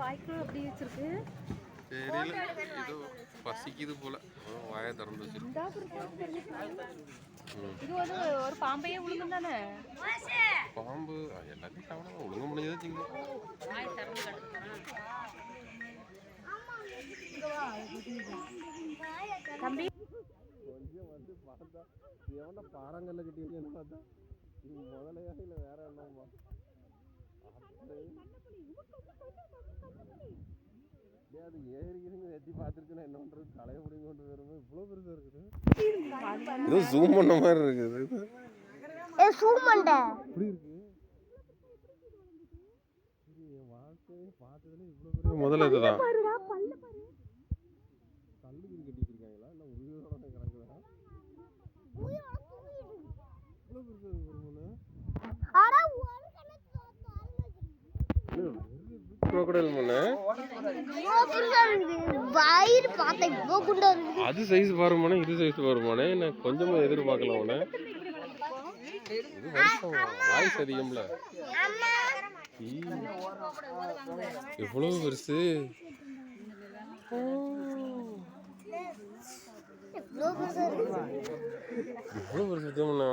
வாய்க்குள்ள அப்படி வச்சிருக்கு. தெரியல, ஏதோ பசிக்குது போல, வாயை திறந்து வச்சிருக்கு. இது வந்து ஒரு பாம்பையே விழுங்கும் தானே. பாம்பு எல்லாத்தையும் சாப்பிட ஒழுங்க முடிஞ்சதா வச்சுங்க. தம்பி கொஞ்சம் வந்து பார்த்தா எவன்டா பாறாங்கல்ல கட்டியிருக்கேன்னு பார்த்தா இது முதலையா இல்லை வேற என்னமா? அது ஏறிக்கிறீங்க எத்தி பார்த்துருச்சுன்னா என்ன பண்றது? தலையை பிடிங்க கொண்டு வரும்போது இவ்வளோ பெருசாக இருக்குது. ஏதோ ஜூம் பண்ண மாதிரி இருக்குது. இப்படி இருக்கு. என் வாழ்க்கையை பார்த்ததுல இவ்வளோ பெரிய முதல்ல இதுதான். கல்லுக்கு கட்டி வச்சிருக்காங்களா இல்லை உயிரோட கிடக்குதா? இவ்வளோ பெருசாக இருக்கு ஒரு அது சைஸ் பாருமானே, இது சைஸ் பாருமானே. நான் கொஞ்சமா எதிர்பார்க்கல உன. வாய்ஸ் அதிகம்ல. எவ்வளவு பெருசு. எவ்வளவு பெருசு தெரியுமா?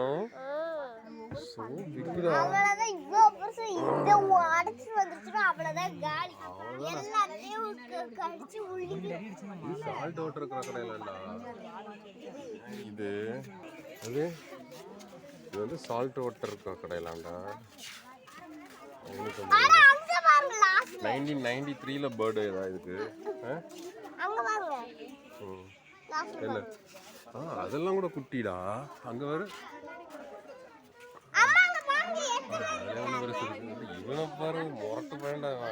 சால்ட் வாட்டர் இருக்கிற கடையிலடா இது. அது இது வந்து சால்ட் வாட்டர் இருக்கிற கடையிலாண்டா. 1993ல பர்த்டே தான் இதுக்கு. என்ன அதெல்லாம் கூட குட்டிடா. அங்க வரு இவனை பாரு, முரட்டு வேண்டாம்.